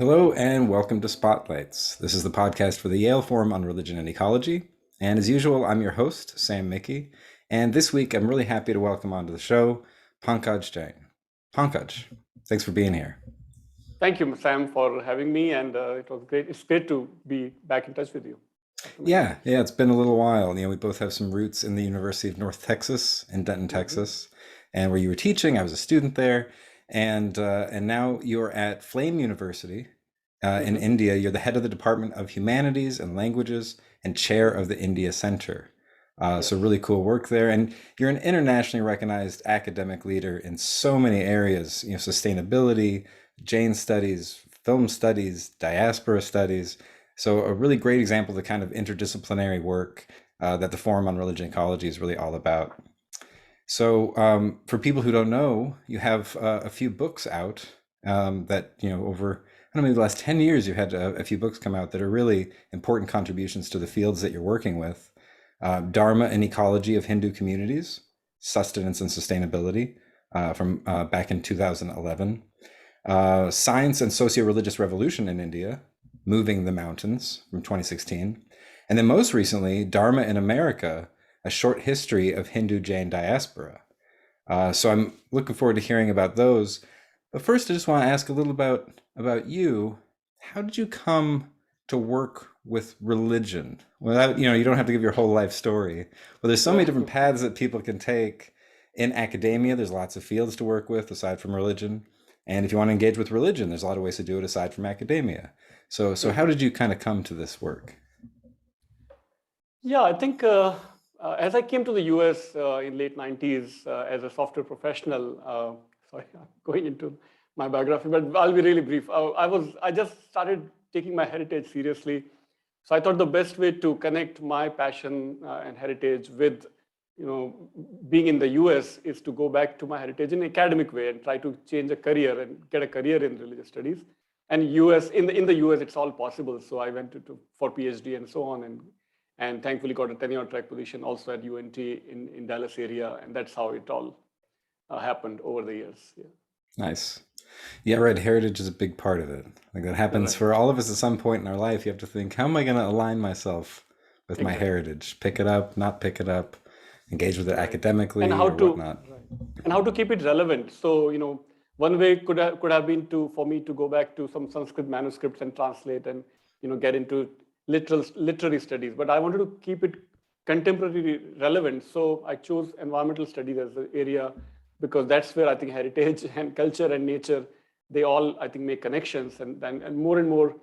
Hello and welcome to Spotlights. This is the podcast for the Yale Forum on Religion and Ecology. And as usual, I'm your host, Sam Mickey. And this week, I'm really happy to welcome onto the show Pankaj Jain. Pankaj, thanks for being here. Thank you, Sam, for having me, and it was great. It's great to be back in touch with you. Yeah, it's been a little while. We both have some roots in the University of North Texas in Denton, Texas, and where you were teaching. I was a student there, and now you're at Flame University in India. You're the head of the Department of Humanities and Languages and chair of the India Center. So really cool work there, and you're an internationally recognized academic leader in so many areas. Sustainability, Jain studies, film studies, diaspora studies. So a really great example of the kind of interdisciplinary work that the Forum on Religion and Ecology is really all about. So for people who don't know, you have a few books out that, over, I don't know, maybe the last 10 years, you've had a few books come out that are really important contributions to the fields that you're working with. Dharma and Ecology of Hindu Communities, Sustenance and Sustainability from back in 2011. Science and Socio-Religious Revolution in India, Moving the Mountains from 2016. And then most recently, Dharma in America, A Short History of Hindu-Jain Diaspora. So I'm looking forward to hearing about those. But first, I just want to ask a little about you. How did you come to work with religion? Without, you don't have to give your whole life story. But there's so many different paths that people can take in academia. There's lots of fields to work with aside from religion. And if you want to engage with religion, there's a lot of ways to do it aside from academia. So how did you kind of come to this work? Yeah, I think as I came to the US in late 90s as a software professional, sorry, I'm going into my biography, but I'll be really brief. I just started taking my heritage seriously. So I thought the best way to connect my passion and heritage with being in the US is to go back to my heritage in an academic way and try to change a career and get a career in religious studies. And in the US, it's all possible. So I went for PhD and so on, and thankfully got a tenure track position also at UNT in Dallas area, and that's how it all happened over the years. Yeah. Nice. Yeah, right. Heritage is a big part of it. Like that happens for all of us at some point in our life. You have to think, how am I going to align myself with my heritage? Pick it up, not pick it up, engage with it academically and or whatnot. And how to keep it relevant. So, one way could have been for me to go back to some Sanskrit manuscripts and translate and get into literary studies. But I wanted to keep it contemporary relevant. So I chose environmental studies as the area because that's where I think heritage and culture and nature, they all, I think, make connections. And more,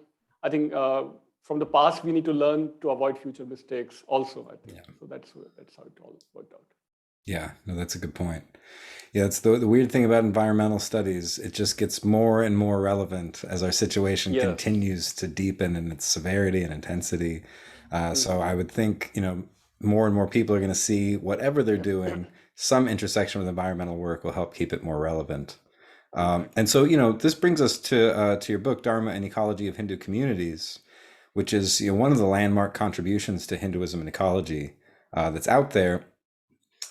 I think from the past, we need to learn to avoid future mistakes also, I think. Yeah. So that's how it all worked out. Yeah, no, that's a good point. Yeah, it's the weird thing about environmental studies. It just gets more and more relevant as our situation continues to deepen in its severity and intensity. So I would think, more and more people are going to see whatever they're doing, some intersection with environmental work will help keep it more relevant. And so, this brings us to your book, Dharma and Ecology of Hindu Communities, which is one of the landmark contributions to Hinduism and ecology that's out there.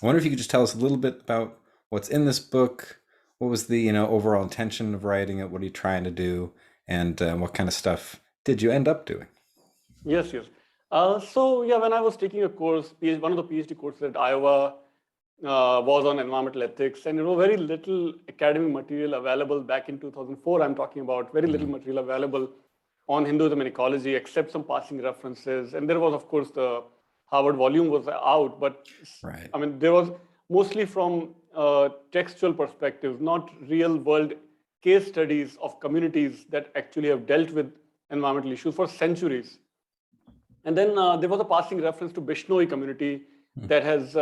I wonder if you could just tell us a little bit about what's in this book. What was the overall intention of writing it? What are you trying to do? And what kind of stuff did you end up doing? Yes. So when I was taking a course, one of the PhD courses at Iowa was on environmental ethics, and very little academic material available back in 2004. I'm talking about very little material available on Hinduism and ecology, except some passing references. And there was, of course, the Harvard volume was out, but I mean, there was mostly from textual perspectives, not real world case studies of communities that actually have dealt with environmental issues for centuries. And then there was a passing reference to Bishnoi community that has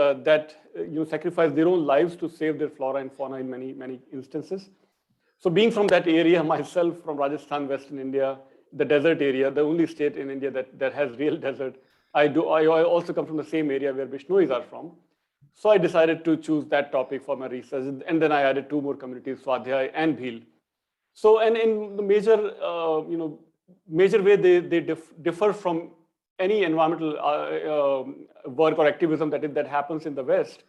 sacrificed their own lives to save their flora and fauna in many instances. So being from that area myself, from Rajasthan, Western India, the desert area, the only state in India that has real desert, I also come from the same area where Bishnois are from. So I decided to choose that topic for my research. And then I added two more communities, Swadhyay and Bhil. So, and in the major way, they differ from any environmental work or activism that happens in the West,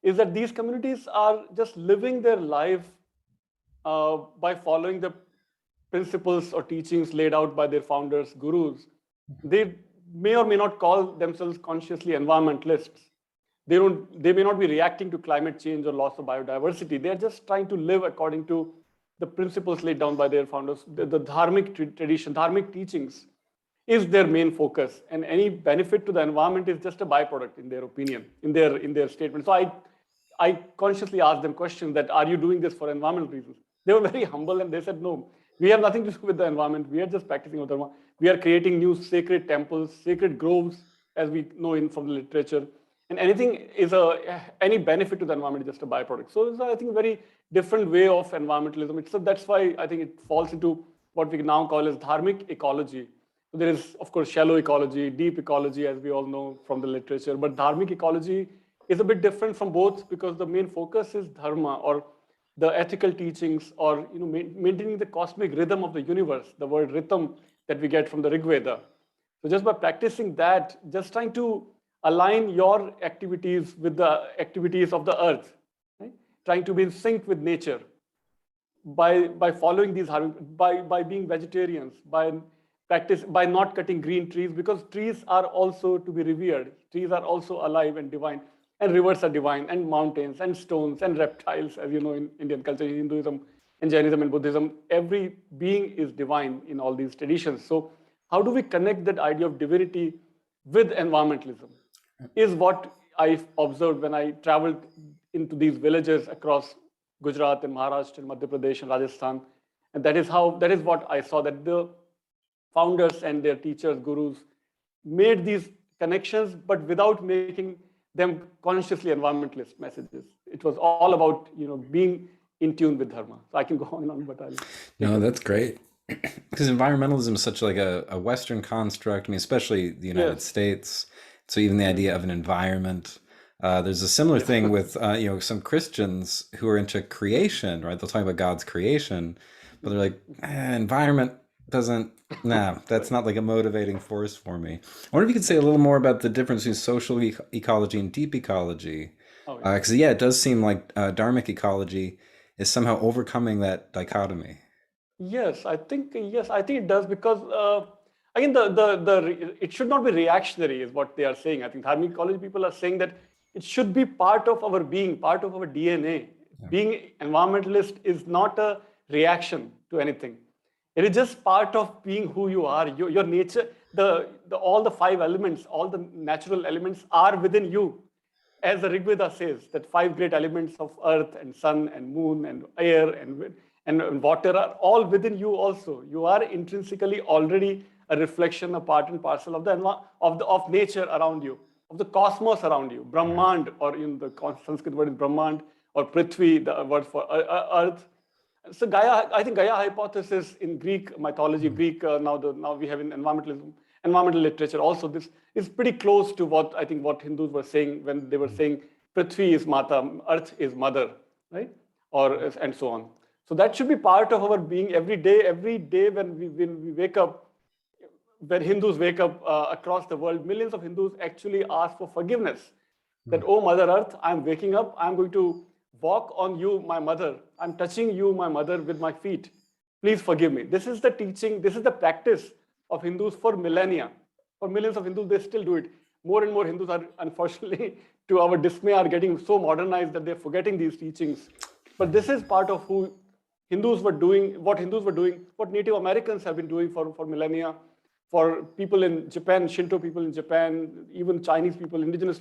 is that these communities are just living their life by following the principles or teachings laid out by their founders, gurus, they may or may not call themselves consciously environmentalists. They may not be reacting to climate change or loss of biodiversity. They're just trying to live according to the principles laid down by their founders. The dharmic tradition, dharmic teachings is their main focus, and any benefit to the environment is just a byproduct, in their opinion, in their statement. So I consciously asked them questions that, are you doing this for environmental reasons? They were very humble and they said, no, we have nothing to do with the environment. We are just practicing our dharma. We are creating new sacred temples, sacred groves, as we know from the literature. And any benefit to the environment is just a byproduct. So it's, I think, a very different way of environmentalism. So that's why I think it falls into what we now call as dharmic ecology. So there is, of course, shallow ecology, deep ecology, as we all know from the literature. But dharmic ecology is a bit different from both, because the main focus is dharma, or the ethical teachings, or maintaining the cosmic rhythm of the universe, the word rhythm that we get from the Rig Veda. So just by practicing that, just trying to align your activities with the activities of the earth, right? Trying to be in sync with nature by following these, by being vegetarians, by not cutting green trees, because trees are also to be revered. Trees are also alive and divine, and rivers are divine, and mountains and stones and reptiles, as you know, in Indian culture, Hinduism and Jainism and Buddhism, every being is divine in all these traditions. So how do we connect that idea of divinity with environmentalism is what I observed when I traveled into these villages across Gujarat and Maharashtra and Madhya Pradesh and Rajasthan. And that is what I saw, that the founders and their teachers, gurus, made these connections, but without making them consciously environmentalist messages. It was all about being in tune with dharma. So I can go on and on, but I'll. No, that's great. Because environmentalism is such like a Western construct. I mean, especially the United States. So even the idea of an environment. There's a similar thing with some Christians who are into creation, right? They'll talk about God's creation, but they're like, environment doesn't. Nah, that's not like a motivating force for me. I wonder if you could say a little more about the difference between social ecology and deep ecology. Because it does seem like dharmic ecology is somehow overcoming that dichotomy. Yes, I think it does, because again, it should not be reactionary, is what they are saying. I think Dharmic ecology people are saying that it should be part of our being, part of our DNA. Being environmentalist is not a reaction to anything. It is just part of being who you are. Your nature, all the 5 elements, all the natural elements are within you. As the Rig Veda says, that 5 great elements of earth and sun and moon and air and water are all within you also. You are intrinsically already a reflection, a part and parcel of nature around you, of the cosmos around you. Brahmand, or in the Sanskrit word is Brahmand, or Prithvi, the word for earth. So Gaia, I think Gaia hypothesis in Greek mythology, now we have in environmental literature also, this is pretty close to what I think what Hindus were saying when they were saying Prithvi is Mata, Earth is Mother, right? And so on. So that should be part of our being every day when we wake up. When Hindus wake up across the world, millions of Hindus actually ask for forgiveness. That, oh Mother Earth, I'm waking up, I'm going to walk on you, my mother. I'm touching you, my mother, with my feet. Please forgive me. This is the teaching, this is the practice of Hindus for millennia. For millions of Hindus, they still do it. More and more Hindus are, unfortunately, to our dismay, are getting so modernized that they're forgetting these teachings. But this is part of who Hindus were doing, what Native Americans have been doing for millennia, for people in Japan, Shinto people in Japan, even Chinese people, indigenous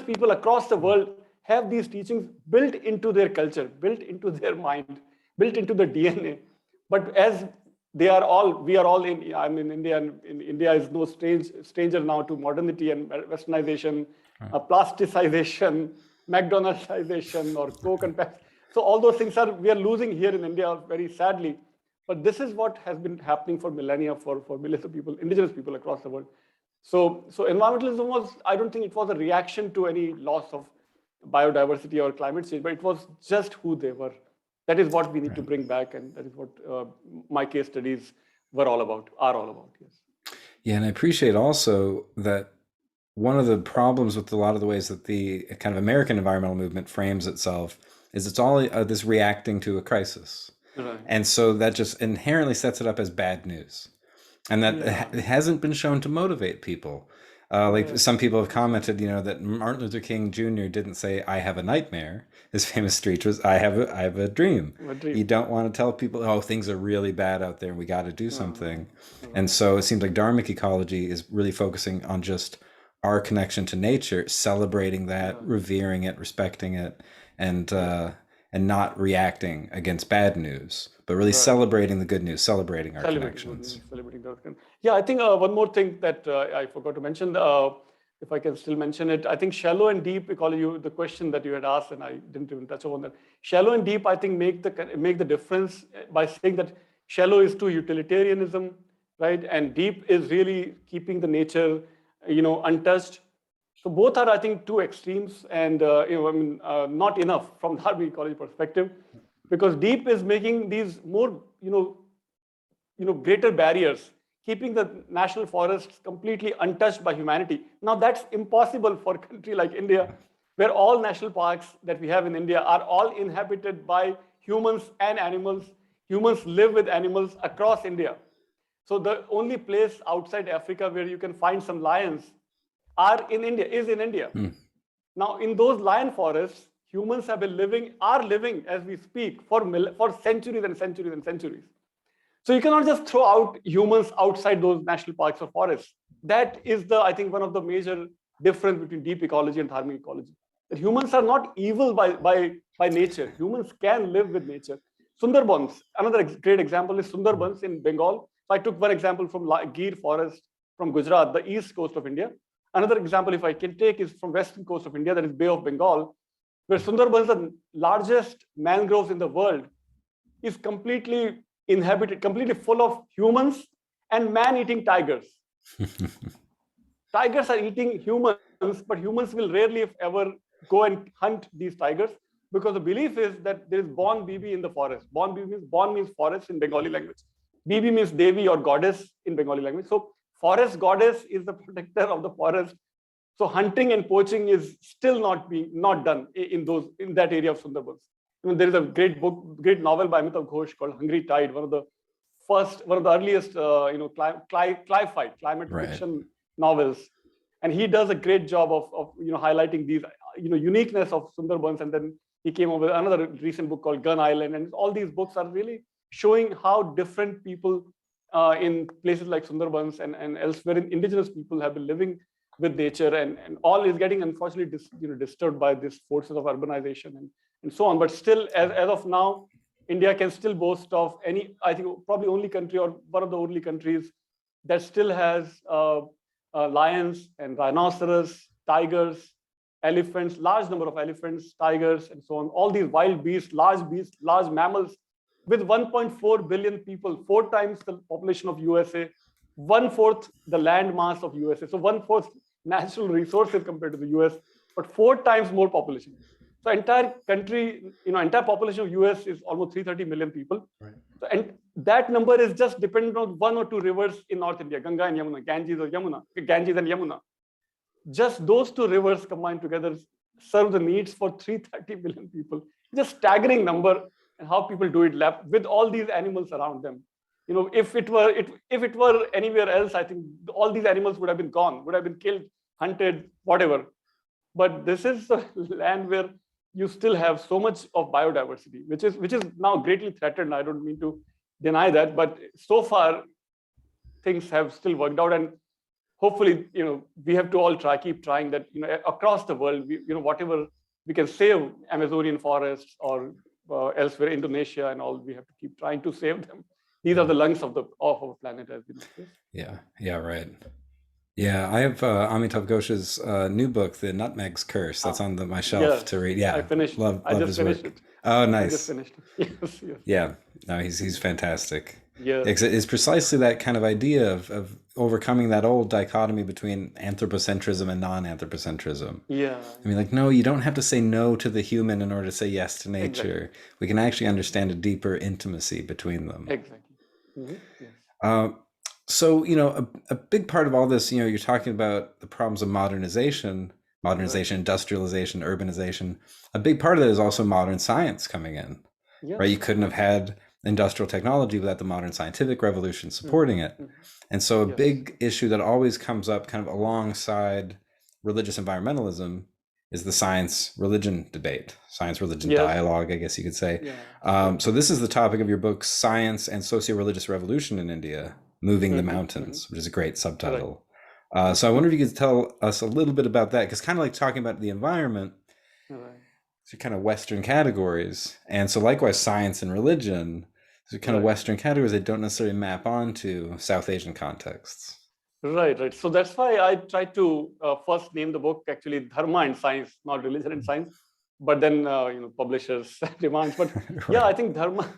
people across the world have these teachings built into their culture, built into their mind, built into the DNA. But as we are all in, I'm in India, and in India is no stranger now to modernity and westernization, plasticization, McDonaldization, or Coke and Pepsi. So all those things we are losing here in India very sadly. But this is what has been happening for millennia for millions of people, indigenous people across the world. So environmentalism was, I don't think it was a reaction to any loss of biodiversity or climate change, but it was just who they were. That is what we need to bring back, and that is what my case studies are all about. Yes. Yeah, and I appreciate also that one of the problems with a lot of the ways that the kind of American environmental movement frames itself is it's all this reacting to a crisis. Right. And so that just inherently sets it up as bad news. And that Yeah. it hasn't been shown to motivate people. Like Yeah. some people have commented, that Martin Luther King Jr. didn't say, "I have a nightmare." His famous speech was, I have a dream." A You dream. don't want to tell people, "Oh, things are really bad out there and we got to do something." And Right. so it seems like Dharmic ecology is really focusing on just our connection to nature, celebrating that, Right. revering it, respecting it, and Yeah. uh, and not reacting against bad news, but really Right. celebrating the good news, celebrating our Celebrating good connections. news, celebrating the outcome. Yeah, I think one more thing that I forgot to mention, if I can still mention it, I think shallow and deep ecology, the question that you had asked, and I didn't even touch upon that. Shallow and deep, I think, make the difference by saying that shallow is to utilitarianism, right, and deep is really keeping the nature, untouched. So both are, I think, two extremes, and not enough from the Dharmic ecology perspective, because deep is making these more, greater barriers, keeping the national forests completely untouched by humanity. Now that's impossible for a country like India, where all national parks that we have in India are all inhabited by humans and animals. Humans live with animals across India. So the only place outside Africa where you can find some lions is in India. Hmm. Now, in those lion forests, humans are living as we speak for centuries and centuries and centuries. So you cannot just throw out humans outside those national parks or forests. That is I think, one of the major difference between deep ecology and Dharmic ecology. That humans are not evil by nature. Humans can live with nature. Sundarbans, another great example is Sundarbans in Bengal. So I took one example from Gir forest from Gujarat, the east coast of India. Another example, if I can take, is from western coast of India, that is Bay of Bengal, where Sundarbans, the largest mangroves in the world, is completely inhabited, completely full of humans and man-eating tigers. Tigers are eating humans, but humans will rarely, if ever, go and hunt these tigers, because the belief is that there is born Bibi in the forest. Born means forest in Bengali language. Bibi means Devi or goddess in Bengali language. So forest goddess is the protector of the forest. So hunting and poaching is still not done in that area of Sundarbans. There is a great novel by Amitav Ghosh called Hungry Tide, one of the earliest, climate Right. fiction novels, and he does a great job of highlighting these uniqueness of Sundarbans. And then he came up with another recent book called Gun Island, and all these books are really showing how different people in places like Sundarbans and elsewhere, in indigenous people, have been living with nature, and all is getting, unfortunately, disturbed by these forces of urbanization and so on. But still, as of now, India can still boast of I think, probably only country, or one of the only countries, that still has lions and rhinoceros, tigers, elephants, large number of elephants, tigers, and so on. All these wild beasts, large mammals, with 1.4 billion people, 4 times the population of USA, 1/4 the land mass of USA. So 1/4 natural resources compared to the US, but 4 times more population. So entire country, entire population of US is almost 330 million people. Right. So, and that number is just dependent on one or two rivers in North India, Ganga and Yamuna, Ganges and Yamuna. Just those two rivers combined together serve the needs for 330 million people. Just staggering number, and how people do it with all these animals around them. If it were anywhere else, I think all these animals would have been gone, would have been killed, hunted, whatever. But this is a land where you still have so much of biodiversity, which is now greatly threatened. I don't mean to deny that, but so far things have still worked out, and hopefully, we have to all keep trying that. Across the world, whatever we can save Amazonian forests or elsewhere, Indonesia and all, we have to keep trying to save them. These are the lungs of our planet, as we know. Yeah, right. Yeah, I have Amitav Ghosh's new book, The Nutmeg's Curse. That's on my shelf to read. Yeah, I finished. love I just his finished work. it. Oh, I nice. just finished it. Yes. Yeah, no, he's fantastic. Yeah. It's precisely that kind of idea of overcoming that old dichotomy between anthropocentrism and non-anthropocentrism. Yeah. I mean, no, you don't have to say no to the human in order to say yes to nature. Exactly. We can actually understand a deeper intimacy between them. Exactly. Yes. So, a big part of all this, you're talking about the problems of modernization, industrialization, urbanization. A big part of that is also modern science coming in, Yeah. right? You couldn't have had industrial technology without the modern scientific revolution supporting it. And so a Yes. big issue that always comes up kind of alongside religious environmentalism is the science religion debate, science religion Yes. dialogue, I guess you could say. Yeah. So this is the topic of your book, Science and Socio-Religious Revolution in India, Moving the Mountains, which is a great subtitle. So I wonder if you could tell us a little bit about that, because kind of like talking about the environment, so kind of Western categories. And so likewise, science and religion, so kind of Western categories that don't necessarily map onto South Asian contexts. Right. So that's why I tried to first name the book actually Dharma and Science, not religion and science. But then, publishers demands. But yeah, I think Dharma,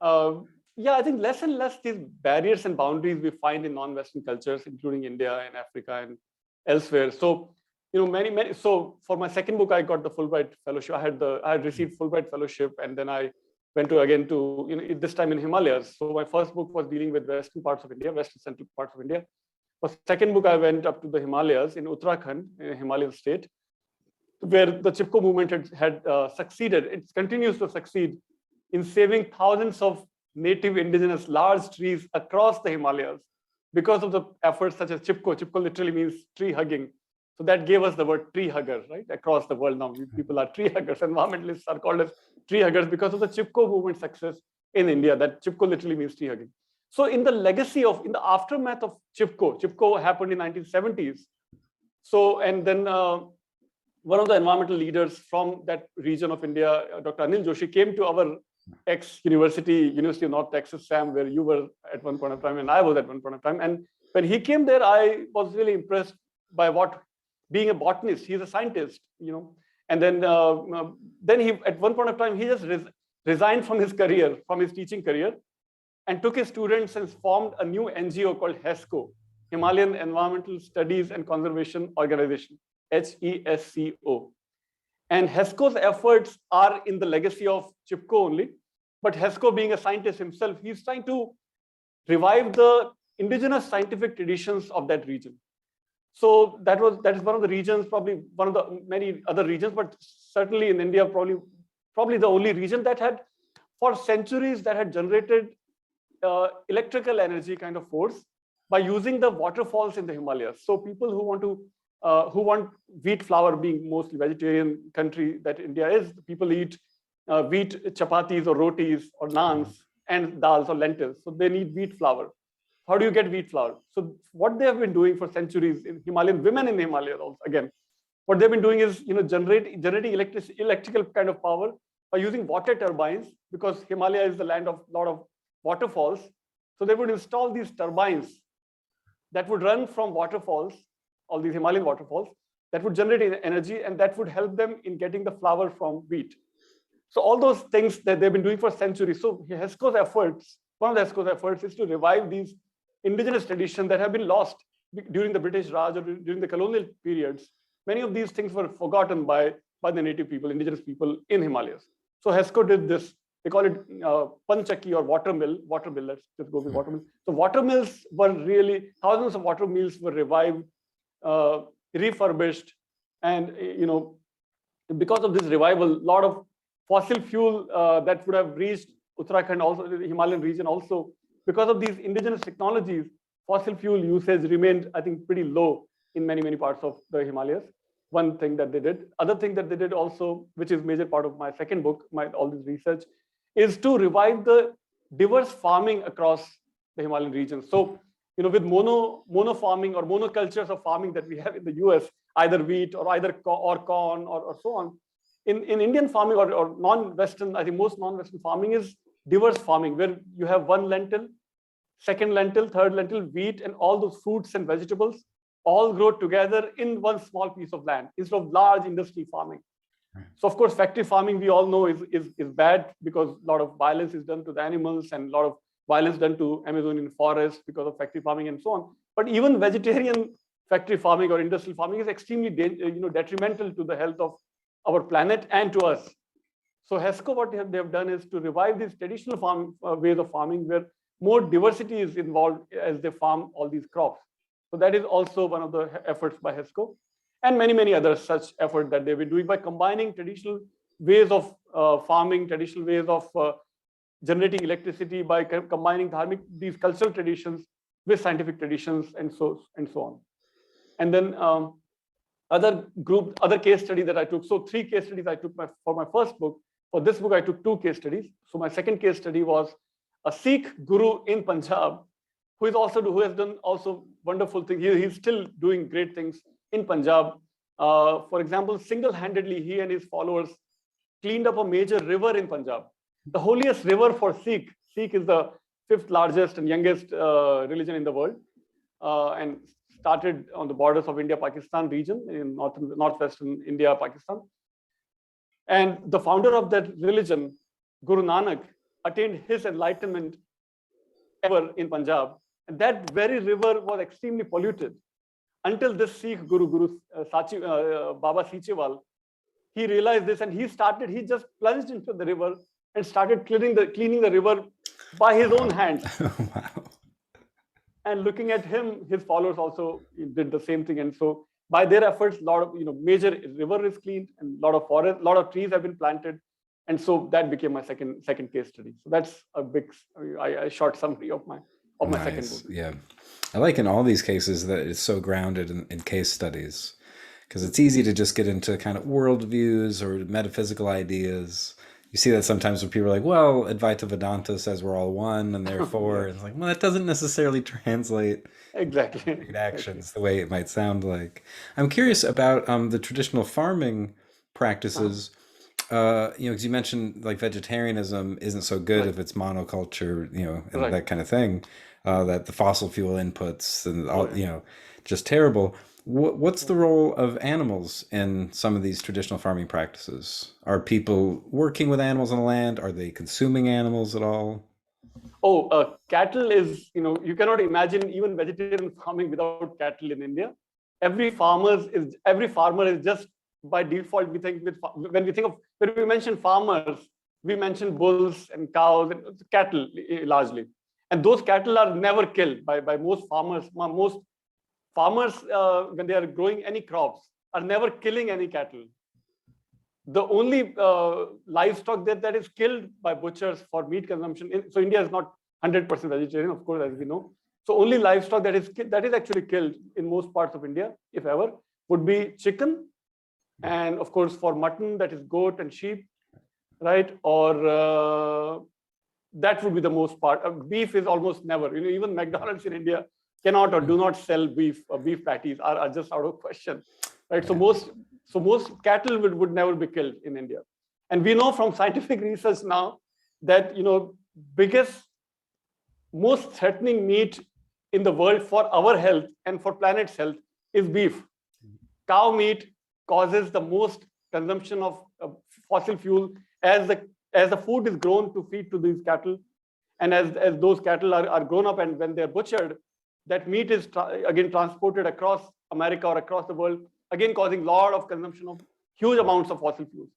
I think less and less these barriers and boundaries we find in non-Western cultures, including India and Africa and elsewhere. So, many. So for my second book, I got the Fulbright Fellowship. I had received Fulbright Fellowship, and then I went to this time in Himalayas. So my first book was dealing with Western parts of India, Western central parts of India. For second book, I went up to the Himalayas in Uttarakhand, in a Himalayan state, where the Chipko movement had succeeded. It continues to succeed in saving thousands of native indigenous large trees across the Himalayas because of the efforts such as Chipko. Chipko literally means tree hugging. So that gave us the word tree hugger, right? Across the world now, people are tree huggers. Environmentalists are called as tree huggers because of the Chipko movement success in India. That Chipko literally means tree hugging. So in the aftermath of Chipko happened in 1970s. So, and then one of the environmental leaders from that region of India, Dr. Anil Joshi, came to our University of North Texas, Sam, where you were at one point of time and I was at one point of time. And when he came there, I was really impressed by being a botanist, he's a scientist, and then he, at one point of time, he just resigned from his career, from his teaching career, and took his students and formed a new NGO called HESCO, Himalayan Environmental Studies and Conservation Organization, HESCO. And HESCO's efforts are in the legacy of Chipko only, but HESCO, being a scientist himself, he's trying to revive the indigenous scientific traditions of that region. So that is one of the regions, probably one of the many other regions, but certainly in India, probably the only region that had, for centuries, that had generated electrical energy kind of force by using the waterfalls in the Himalayas. So people who want wheat flour, being mostly vegetarian country that India is, people eat wheat chapatis or rotis or naans and dals or lentils. So they need wheat flour. How do you get wheat flour? So what they have been doing for centuries in Himalayan, women in the Himalayas also, again, what they've been doing is generating electrical kind of power by using water turbines, because Himalaya is the land of a lot of waterfalls. So they would install these turbines that would run from waterfalls, all these Himalayan waterfalls, that would generate energy, and that would help them in getting the flour from wheat. So all those things that they've been doing for centuries. So HESCO's efforts, one of the HESCO's efforts is to revive these indigenous traditions that have been lost during the British Raj or during the colonial periods. Many of these things were forgotten by the native people, indigenous people in Himalayas. So HESCO did this. They call it panchaki or watermill. Let's just go with watermill. So watermills were really, thousands of watermills were revived, refurbished, and because of this revival, a lot of fossil fuel that would have reached Uttarakhand, also the Himalayan region, also because of these indigenous technologies, fossil fuel usage remained, I think, pretty low in many parts of the Himalayas. One thing that they did. Other thing that they did also, which is major part of my second book, all this research, is to revive the diverse farming across the Himalayan region. So, with mono farming or monocultures of farming that we have in the US, either wheat or corn or so on. In Indian farming or non-Western, I think most non-Western farming is diverse farming, where you have one lentil, second lentil, third lentil, wheat, and all those fruits and vegetables all grow together in one small piece of land instead of large industry farming. So of course, factory farming, we all know is bad, because a lot of violence is done to the animals and a lot of violence done to Amazonian forests because of factory farming and so on. But even vegetarian factory farming or industrial farming is extremely detrimental to the health of our planet and to us. So HESCO, what they have done is to revive these traditional ways of farming, where more diversity is involved as they farm all these crops. So that is also one of the efforts by HESCO, and many other such efforts that they've been doing by combining traditional ways of farming, traditional ways of generating electricity by combining these cultural traditions with scientific traditions, and so on. And then other case study that I took. So 3 case studies I took for my first book. For this book, I took 2 case studies. So my second case study was a Sikh guru in Punjab, who has done also wonderful things. He's still doing great things in Punjab. For example, single-handedly, he and his followers cleaned up a major river in Punjab, the holiest river for Sikh. Sikh is the 5th largest and youngest religion in the world, and started on the borders of India-Pakistan region in northwestern India, Pakistan. And the founder of that religion, Guru Nanak, attained his enlightenment ever in Punjab. And that very river was extremely polluted until this Sikh Guru Baba Sichewal, he realized this, and he just plunged into the river and started cleaning the river by his own hands. Wow. And looking at him, his followers also did the same thing. And so by their efforts, a lot of major river is cleaned, and a lot of trees have been planted. And so that became my second case study. So that's a big, a short summary of my second book. Yeah, I like in all these cases that it's so grounded in case studies, because it's easy to just get into kind of worldviews or metaphysical ideas. You see that sometimes when people are like, well, Advaita Vedanta says we're all one and therefore, it's like, well, that doesn't necessarily translate exactly in actions the way it might sound like. I'm curious about the traditional farming practices, because you mentioned like vegetarianism isn't so good if it's monoculture, and that kind of thing, that the fossil fuel inputs and all, just terrible. What's the role of animals in some of these traditional farming practices? Are people working with animals on the land? Are they consuming animals at all? Oh, cattle is, you cannot imagine even vegetarian farming without cattle in India. Every farmer is just by default, when we mention farmers, we mention bulls and cows and cattle largely. And those cattle are never killed by most farmers. Most farmers, when they are growing any crops, are never killing any cattle. The only livestock that is killed by butchers for meat consumption. So India is not 100% vegetarian, of course, as we know. So only livestock that is actually killed in most parts of India, if ever, would be chicken. And of course, for mutton, that is goat and sheep, right? Or that would be the most part. Beef is almost never. Even McDonald's in India cannot or do not sell beef. Beef patties are just out of question, right? So most cattle would never be killed in India. And we know from scientific research now that biggest, most threatening meat in the world for our health and for planet's health is beef. Cow meat causes the most consumption of fossil fuel as the food is grown to feed to these cattle, and as those cattle are grown up, and when they're butchered, that meat is again transported across America or across the world, again causing a lot of consumption of huge amounts of fossil fuels.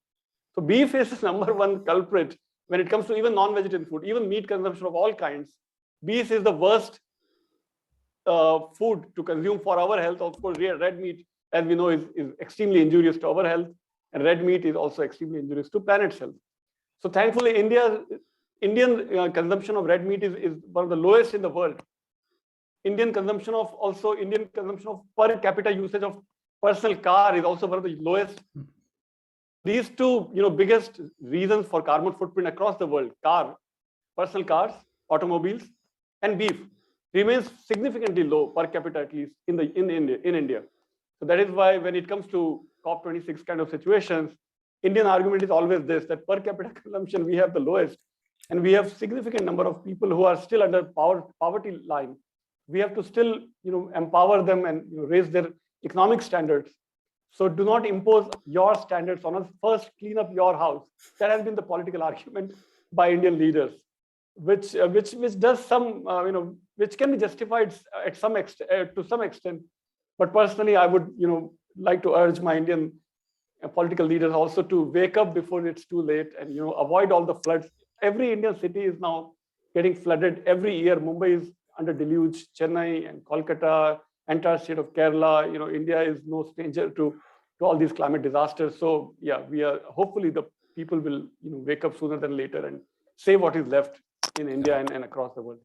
So beef is the #1 culprit when it comes to even non-vegetarian food, even meat consumption of all kinds. Beef is the worst food to consume for our health. Of course, red meat, as we know, is extremely injurious to our health, and red meat is also extremely injurious to planet's health. So thankfully, Indian consumption of red meat is one of the lowest in the world. Indian consumption of per capita usage of personal car is also one of the lowest. These two, biggest reasons for carbon footprint across the world: personal cars, automobiles, and beef, remains significantly low per capita, at least in India. So that is why when it comes to COP26 kind of situations, Indian argument is always this: that per capita consumption we have the lowest, and we have significant number of people who are still under poverty line. We have to still, empower them and raise their economic standards. So do not impose your standards on us. First, clean up your house. That has been the political argument by Indian leaders, which does some, which can be justified at some to some extent. But personally, I would, like to urge my Indian political leaders also to wake up before it's too late and avoid all the floods. Every Indian city is now getting flooded every year. Mumbai is under deluge, Chennai and Kolkata, entire state of Kerala. India is no stranger to all these climate disasters. So yeah, hopefully the people will wake up sooner than later and save what is left in India and across the world.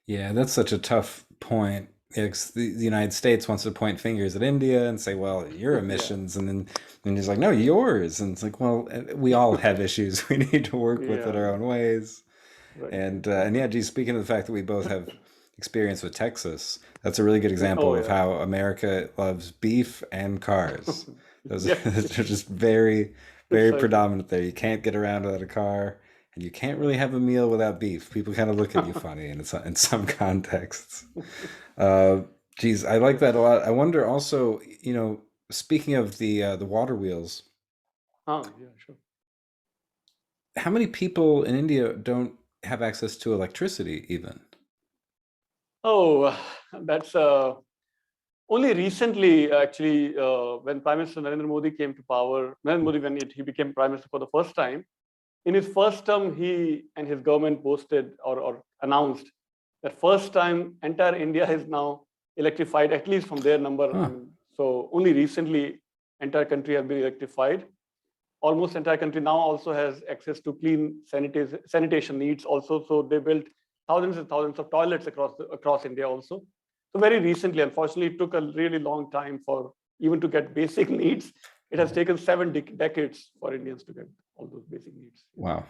Yeah, that's such a tough point. Yeah, 'cause the United States wants to point fingers at India and say, well, your Yeah, emissions. And he's like, no, yours. And it's like, well, we all have issues we need to work with in yeah, our own ways. right. And yeah, geez, speaking of the fact that we both have experience with Texas, that's a really good example Oh of yeah, how America loves beef and cars. Those yeah, those are just very, very precisely. predominant there. You can't get around without a car, and you can't really have a meal without beef. People kind of look at you funny in some contexts. Uh, Geez, I like that a lot. I wonder also, speaking of the water wheels, Yeah, sure. how many people in India don't have access to electricity even? Oh, that's only recently, actually, when Prime Minister Narendra Modi came to power, Narendra Modi, when he became Prime Minister for the first time, in his first term, he and his government boasted or announced that first time entire India is now electrified, at least from their number. I Huh. mean, so only recently entire country has been electrified. Almost entire country now also has access to clean sanitation needs also. So they built thousands and thousands of toilets across India also. So very recently, unfortunately, it took a really long time for even to get basic needs. It has taken 7 decades for Indians to get all those basic needs. Wow.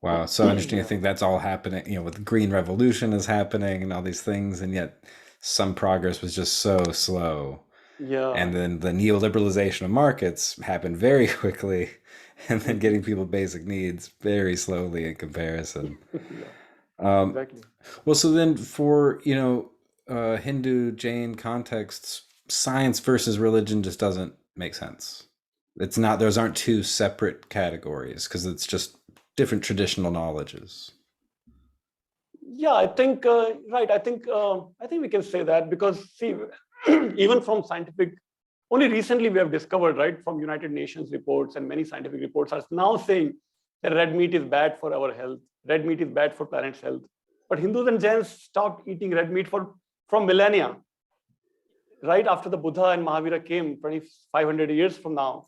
Wow. So interesting to Yeah. think that's all happening, with the Green Revolution is happening and all these things, and yet some progress was just so slow. Yeah. And then the neoliberalization of markets happened very quickly, and then getting people basic needs very slowly in comparison. Yeah. Um, Exactly. well, so then for, Hindu Jain contexts, science versus religion just doesn't make sense. It's not, those aren't two separate categories because it's just different traditional knowledges. Yeah, I think right. I think we can say that because see, even from scientific, only recently we have discovered, right, from United Nations reports and many scientific reports are now saying that red meat is bad for our health. Red meat is bad for planet's health. But Hindus and Jains stopped eating red meat from millennia, right after the Buddha and Mahavira came 2,500 years from now.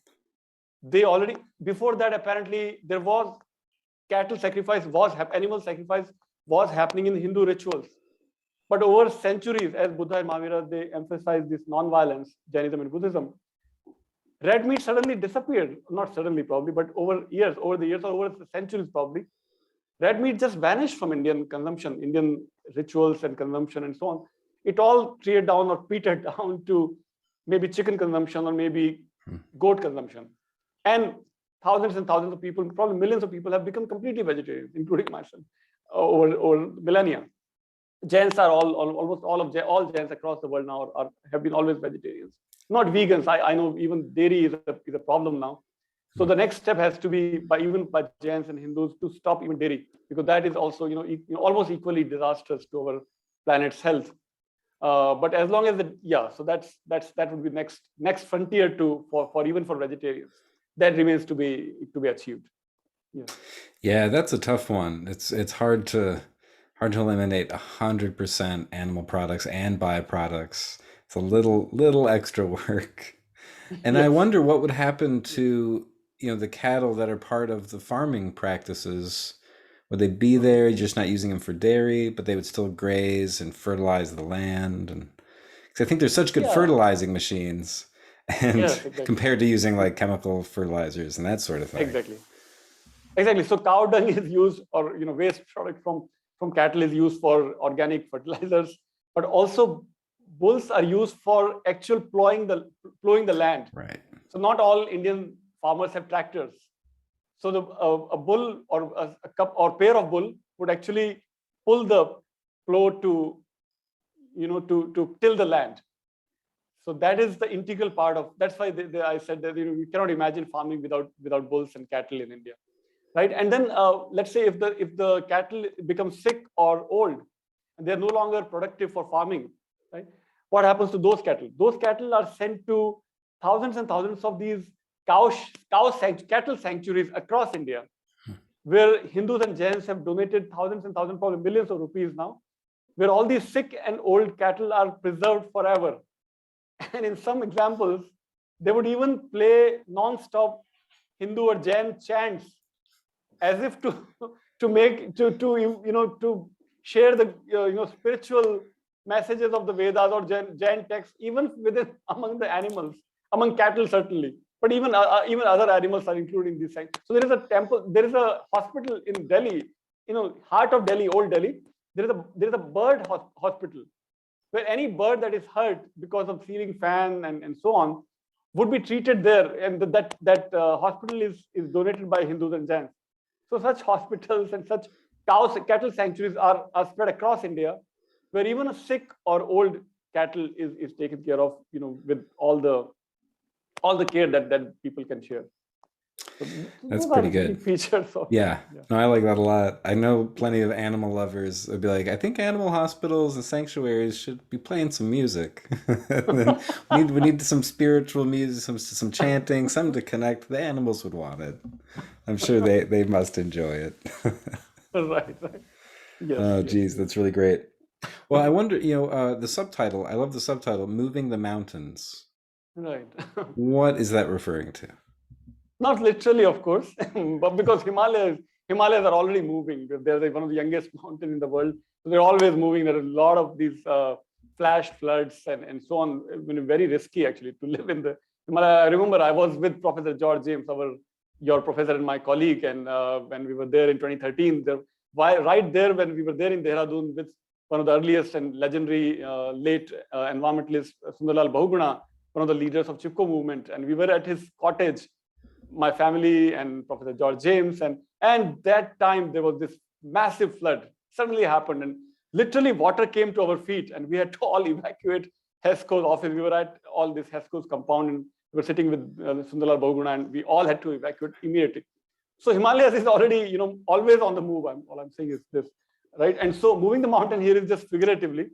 They already before that apparently there was cattle sacrifice animal sacrifice was happening in Hindu rituals. But over centuries, as Buddha and Mahavira, they emphasized this non-violence, Jainism and Buddhism. Red meat suddenly disappeared. Not suddenly, probably, but over the years, or over the centuries, probably. Red meat just vanished from Indian consumption, Indian rituals and consumption, and so on. It all petered down or petered down to maybe chicken consumption or maybe goat consumption. And thousands of people, probably millions of people, have become completely vegetarians, including myself, over millennia. Jains are almost all Jains across the world now have been always vegetarians, not vegans. I know even dairy is a problem now. So the next step has to be by Jains and Hindus to stop even dairy, because that is also almost equally disastrous to our planet's health. But as long as so that would be next frontier for even for vegetarians. That remains to be achieved. Yeah. Yeah, that's a tough one. It's hard to eliminate 100% animal products and byproducts. It's a little extra work. And I Yes. wonder what would happen to, the cattle that are part of the farming practices. Would they be there, just not using them for dairy, but they would still graze and fertilize the land? And because I think there's such good Yeah. fertilizing machines, and Yes. Exactly. compared to using like chemical fertilizers and that sort of thing. Exactly. Exactly. So cow dung is used, or waste product from cattle is used for organic fertilizers, but also bulls are used for actual plowing the land. Right. So not all Indian farmers have tractors. So a bull or a cup or pair of bull would actually pull the plow to till the land. So that is the integral part of. That's why I said that you cannot imagine farming without bulls and cattle in India, right? And then let's say if the cattle become sick or old, and they're no longer productive for farming, right? What happens to those cattle? Those cattle are sent to thousands and thousands of these cattle sanctuaries across India, where Hindus and Jains have donated thousands and thousands, probably millions of rupees now, where all these sick and old cattle are preserved forever. And in some examples, they would even play non-stop Hindu or Jain chants as if to to share the spiritual messages of the Vedas or Jain texts, even within among the animals, among cattle certainly, but even other animals are included in these things. So there is a temple, there is a hospital in Delhi, heart of Delhi, old Delhi. There is a bird hospital where any bird that is hurt because of ceiling fan and so on would be treated there, and that hospital is donated by Hindus and Jains. So such hospitals and such cattle sanctuaries are spread across India, where even a sick or old cattle is taken care of, with all the care that people can share. So That's those pretty are key good. features of Yeah, yeah. no, I like that a lot. I know plenty of animal lovers would be like, I think animal hospitals and sanctuaries should be playing some music. And then we need some spiritual music, some chanting, something to connect. The animals would want it. I'm sure they must enjoy it. Right. Yes, Oh, yes, geez, yes. that's really great. Well, I wonder, the subtitle. I love the subtitle, "Moving the Mountains." Right. What is that referring to? Not literally, of course, but because Himalayas are already moving. They're one of the youngest mountains in the world. So they're always moving. There are a lot of these flash floods and so on. Very risky actually to live in the Himalaya. I remember I was with Professor George James, your professor and my colleague, and when we were there in 2013, right there when we were there in Dehradun with one of the earliest and legendary late environmentalist Sundarlal Bahuguna, one of the leaders of Chipko movement, and we were at his cottage, my family and Professor George James, and that time there was this massive flood suddenly happened, and literally water came to our feet, and we had to all evacuate HESCO's office. We were at all this HESCO's compound, and we were sitting with Sundarlal Bahuguna, and we all had to evacuate immediately. So Himalayas is already, always on the move. All I'm saying is this, right? And so moving the mountain here is just figuratively,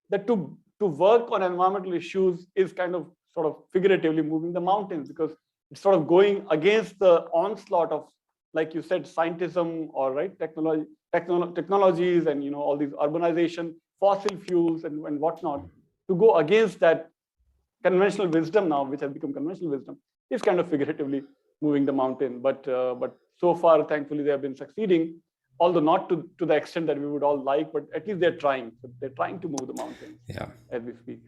that to work on environmental issues is kind of sort of figuratively moving the mountains, because it's sort of going against the onslaught of, like you said, scientism or right technologies and all these urbanization, fossil fuels and whatnot. To go against that conventional wisdom now, which has become conventional wisdom, is kind of figuratively moving the mountain. But so far, thankfully, they have been succeeding, although not to the extent that we would all like, but at least they're trying. So they're trying to move the mountains Yeah. as we speak.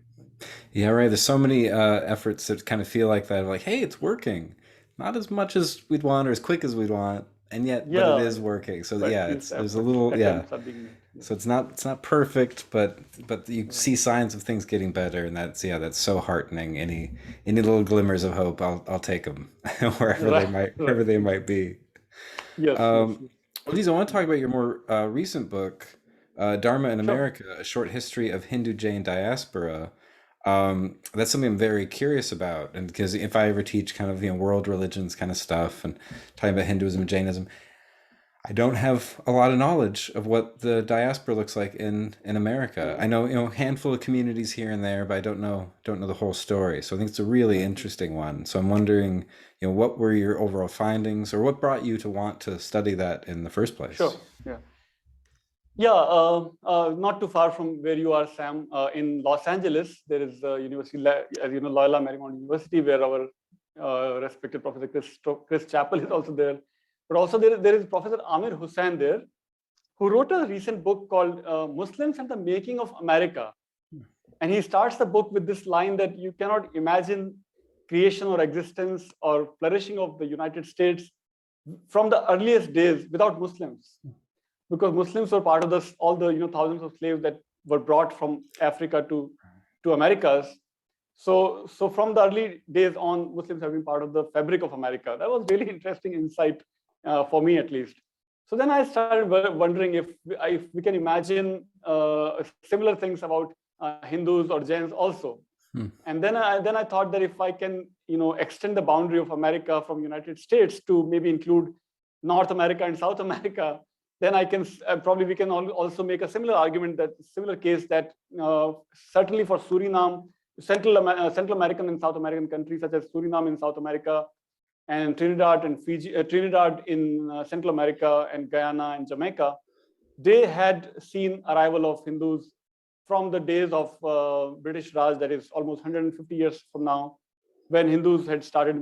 Yeah, right. There's so many efforts that kind of feel like that, like, hey, it's working. Not as much as we'd want or as quick as we'd want, and yet, but it Yeah, is working. So but at yeah, least there's a little, yeah. attempts are being made. Yeah. So it's not perfect, but you see Right. signs of things getting better, and that's so heartening. Any little glimmers of hope, I'll take them wherever they Right, might right, exactly. be. Yes, yes, Um, yes. well, Lisa, I want to talk about your more recent book, Dharma in Sure. America: A Short History of Hindu-Jain Diaspora. That's something I'm very curious about, and because if I ever teach kind of world religions kind of stuff and talking about Hinduism and Jainism, I don't have a lot of knowledge of what the diaspora looks like in America. I Right, know a handful of communities here and there, but I don't know the whole story. So I think it's a really right. interesting one. So I'm wondering, what were your overall findings, or what brought you to want to study that in the first place? Sure. Yeah. Yeah, not too far from where you are, Sam. In Los Angeles, there is a university, as you know, Loyola Marymount University, where our respected Professor Chris Chappell is also there. But also there is Professor Amir Hussain there, who wrote a recent book called Muslims and the Making of America. And he starts the book with this line that you cannot imagine creation or existence or flourishing of the United States from the earliest days without Muslims, because Muslims were part of this, all the thousands of slaves that were brought from Africa to Americas. So from the early days on, Muslims have been part of the fabric of America. That was really interesting insight for me, at least. So then I started wondering if we can imagine similar things about Hindus or Jains also. Hmm. And then I thought that if I can extend the boundary of America from United States to maybe include North America and South America, then I can probably we can also make a similar case that certainly for Suriname, Central American and South American countries such as Suriname in South America, and Trinidad and Fiji, Trinidad in Central America, and Guyana and Jamaica, they had seen arrival of Hindus from the days of British Raj, that is almost 150 years from now, when Hindus had started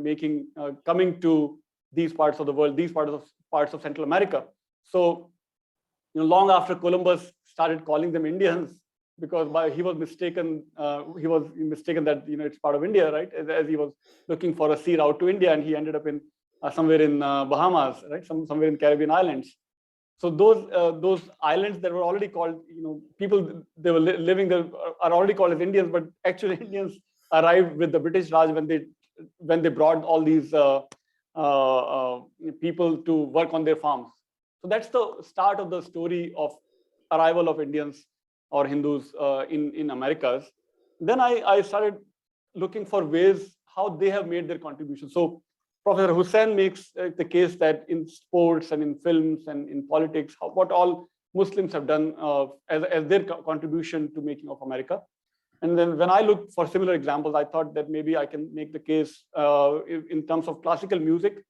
coming to these parts of the world, these parts of Central America. So long after Columbus started calling them Indians, because he was mistaken. He was mistaken that it's part of India, right? As he was looking for a sea route to India, and he ended up in somewhere in Bahamas, right? Somewhere in Caribbean islands. So those islands that were already called, people they were living there are already called as Indians, but actually Indians arrived with the British Raj when they brought all these people to work on their farms. So that's the start of the story of arrival of Indians or Hindus in Americas. Then I started looking for ways how they have made their contribution. So Professor Hussain makes the case that in sports and in films and in politics, what all Muslims have done as their contribution to making of America. And then when I looked for similar examples, I thought that maybe I can make the case in terms of classical music,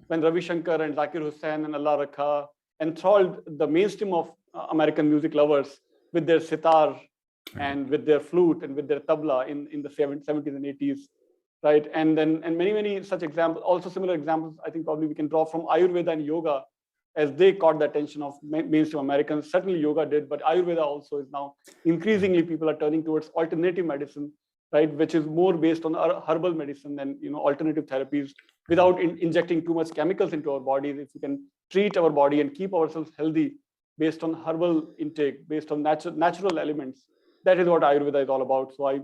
when Ravi Shankar and Zakir Hussain and Allah Rakha enthralled the mainstream of American music lovers with their sitar and with their flute and with their tabla in the 70s and 80s, right? And many such examples, also similar examples, I think probably we can draw from Ayurveda and yoga, as they caught the attention of mainstream Americans. Certainly yoga did, but Ayurveda also is now increasingly people are turning towards alternative medicine, right, which is more based on herbal medicine and alternative therapies without injecting too much chemicals into our bodies. If we can treat our body and keep ourselves healthy based on herbal intake, based on natural elements, that is what Ayurveda is all about. So I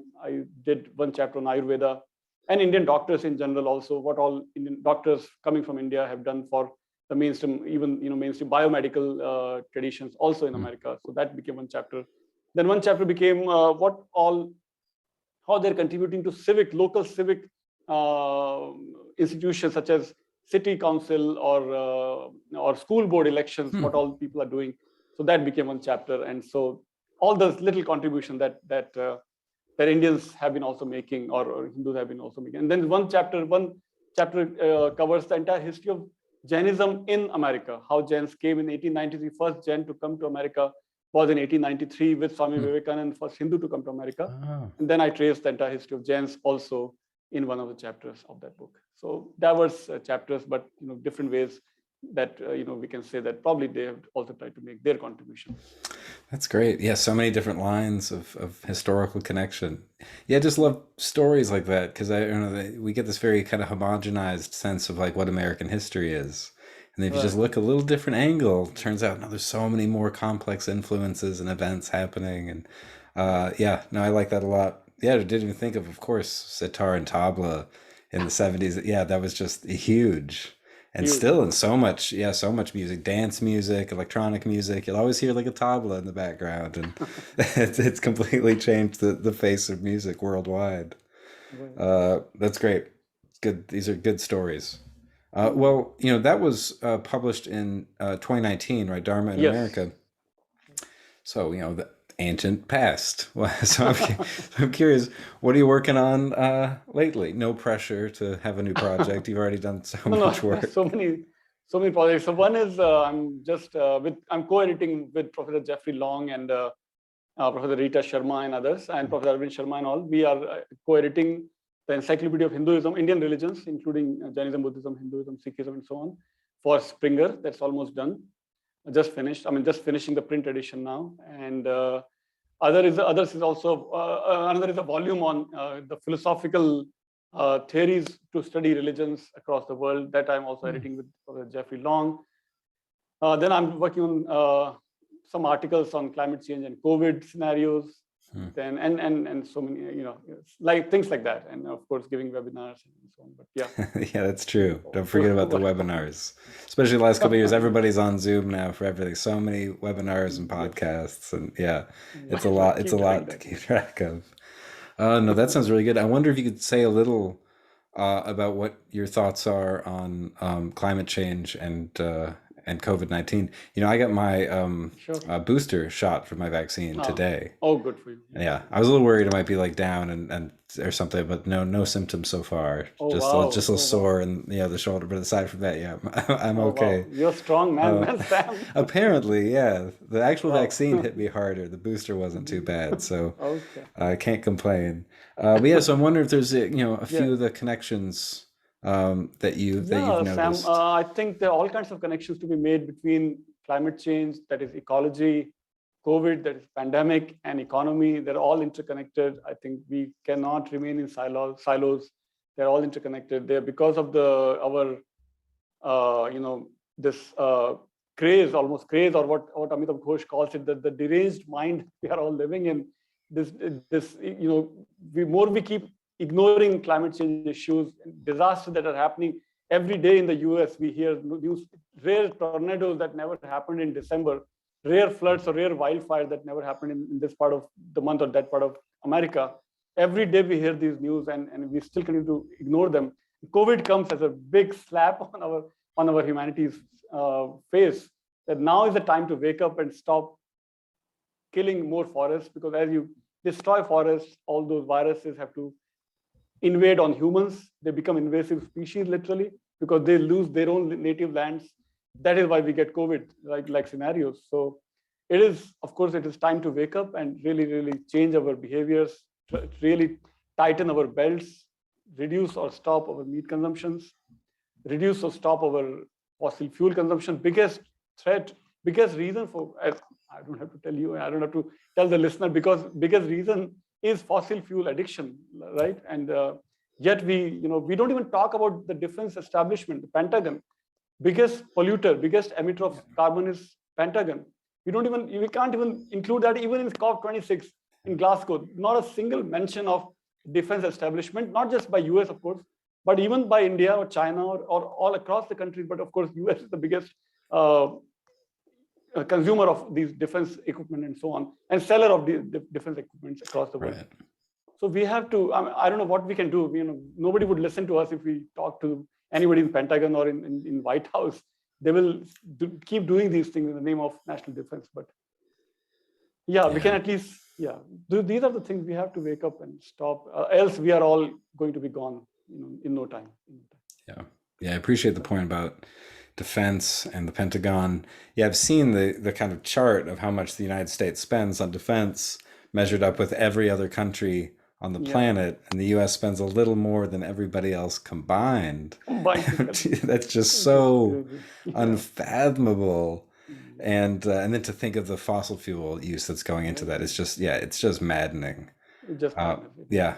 did one chapter on Ayurveda and Indian doctors in general also, what all Indian doctors coming from India have done for the mainstream, even mainstream biomedical traditions also in America. So that became one chapter. Then one chapter became how they're contributing to local civic institutions such as city council or school board elections, what all people are doing. So that became one chapter. And so all those little contribution that Indians have been also making, or Hindus have been also making. And then one chapter covers the entire history of Jainism in America, how Jains came in 1893. First Jain to come to America was in 1893 with Swami Vivekananda, first Hindu to come to America. Oh. And then I traced the entire history of Jains also in one of the chapters of that book. So diverse chapters, but different ways that we can say that probably they have also tried to make their contribution. That's great. Yeah, so many different lines of historical connection. Yeah, I just love stories like that, because we get this very kind of homogenized sense of like what American history is. And if you just look a little different angle, it turns out there's so many more complex influences and events happening. And I like that a lot. Yeah, I didn't even think of course, sitar and tabla in the 70s. Yeah, that was just huge. And still in so much music, dance music, electronic music, you'll always hear like a tabla in the background. And it's completely changed the face of music worldwide. That's great. Good. These are good stories. Well, that was published in 2019, right? Dharma in America. So, the ancient past. So I'm curious, what are you working on lately? No pressure to have a new project. You've already done so much work. So many projects. So one is I'm co-editing with Professor Jeffrey Long and Professor Rita Sharma and others, and Professor Arvind Sharma and all. We are co-editing the Encyclopedia of Hinduism, Indian religions, including Jainism, Buddhism, Hinduism, Sikhism, and so on, for Springer. That's almost done. Just finished. Just finishing the print edition now. And others is also another is a volume on the philosophical theories to study religions across the world, that I'm also editing with Professor Jeffrey Long. Then I'm working on some articles on climate change and COVID scenarios. Then and so many, like things like that, and of course giving webinars and so on. But yeah, that's true. Don't forget about the webinars, especially the last couple of years. Everybody's on Zoom now for everything. So many webinars and podcasts, and it's a lot. It's a lot to keep track of. No, that sounds really good. I wonder if you could say a little about what your thoughts are on climate change and COVID-19. I got my booster shot for my vaccine today. Oh, good for you. Yeah, I was a little worried it might be like down and or something, but no symptoms so far. Just a sore in the shoulder, but aside from that, I'm okay. Wow. You're a strong man, Sam. Apparently, yeah. The actual vaccine hit me harder. The booster wasn't too bad, so I can't complain. But so I'm wondering if there's a few of the connections that you've noticed. Sam, I think there are all kinds of connections to be made between climate change, that is ecology, COVID, that is pandemic, and economy. They're all interconnected. I think we cannot remain in silos. They're all interconnected. They're because of our this craze, almost craze, or what Amitabh Ghosh calls it, the deranged mind we are all living in. We keep ignoring climate change issues, disasters that are happening every day in the US. We hear news, rare tornadoes that never happened in December, rare floods or rare wildfires that never happened in this part of the month or that part of America. Every day we hear these news, and we still continue to ignore them. COVID comes as a big slap on our humanity's face, that now is the time to wake up and stop killing more forests, because as you destroy forests, all those viruses have to invade on humans. They become invasive species literally, because they lose their own native lands. That is why we get COVID like scenarios. So it is, of course, it is time to wake up and really change our behaviors, really tighten our belts, reduce or stop our meat consumptions, reduce or stop our fossil fuel consumption. Biggest threat, biggest reason for, I don't have to tell you, I don't have to tell the listener, because biggest reason is fossil fuel addiction, right? And yet we don't even talk about the defense establishment, the Pentagon. Biggest polluter, biggest emitter of carbon is Pentagon. We can't even include that even in COP26 in Glasgow. Not a single mention of defense establishment, not just by US, of course, but even by India or China or all across the countries. But of course, US is the biggest consumer of these defense equipment and so on, and seller of the defense equipment across the world. Right. So we have to, I don't know what we can do. Nobody would listen to us if we talk to anybody in Pentagon or in White House. They will keep doing these things in the name of national defense. But yeah, we can at least, these are the things we have to wake up and stop. Else we are all going to be gone, in no time. Yeah, I appreciate the point about defense and the Pentagon. Yeah, I've seen the kind of chart of how much the United States spends on defense measured up with every other country on the planet, and the US spends a little more than everybody else combined. That's just so unfathomable. And then to think of the fossil fuel use that's going into that, it's just maddening. Yeah.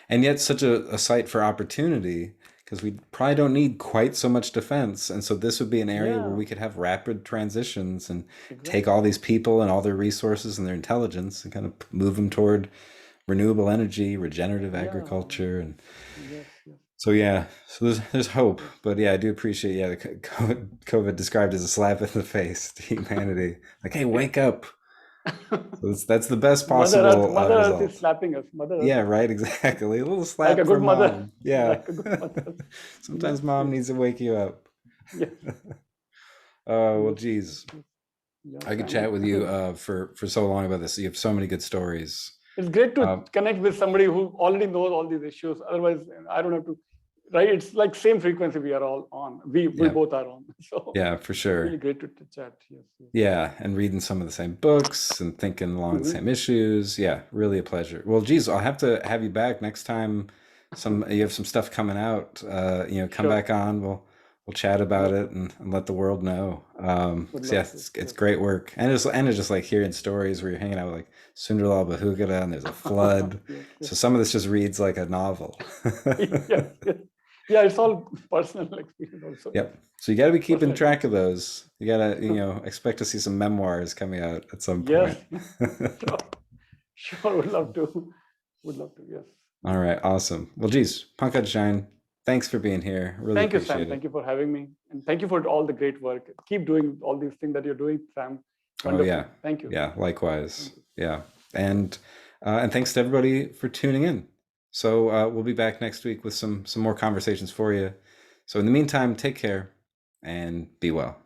And yet such a site for opportunity, because we probably don't need quite so much defense. And so this would be an area where we could have rapid transitions and take all these people and all their resources and their intelligence and kind of move them toward renewable energy, regenerative agriculture. And so there's hope. But I do appreciate the COVID described as a slap in the face to humanity. Like, hey, wake up. So that's the best possible Mother Earth is slapping us. Mother Earth. Yeah, right, exactly. A little slap like a good mom. Mother. Yeah. Like a good mother. Sometimes mom needs to wake you up. Yeah. Well, geez. I could chat with you for so long about this. You have so many good stories. It's great to connect with somebody who already knows all these issues. Otherwise, I don't have to. Right? It's like same frequency we are all on. We both are on. So yeah, for sure. Really great to chat. Yes. Yeah, and reading some of the same books and thinking along the same issues. Yeah, really a pleasure. Well, geez, I'll have to have you back next time. You have some stuff coming out. Come back on. We'll chat about it and let the world know. It's great work, and it's just like hearing stories where you're hanging out with like Sunderlal Bahugada and there's a flood. So some of this just reads like a novel. Yeah, it's all personal experience also. Yep. So you got to be keeping track of those. You got to, expect to see some memoirs coming out at some point. Yes. Sure. Would love to. Yes. All right. Awesome. Well, geez, Pankaj Jain, thanks for being here. Really thank you, appreciate Sam. it. Thank you for having me. And thank you for all the great work. Keep doing all these things that you're doing, Sam. Wonderful. Oh, yeah. Thank you. Yeah, likewise. Yeah. And thanks to everybody for tuning in. So we'll be back next week with some more conversations for you. So in the meantime, take care and be well.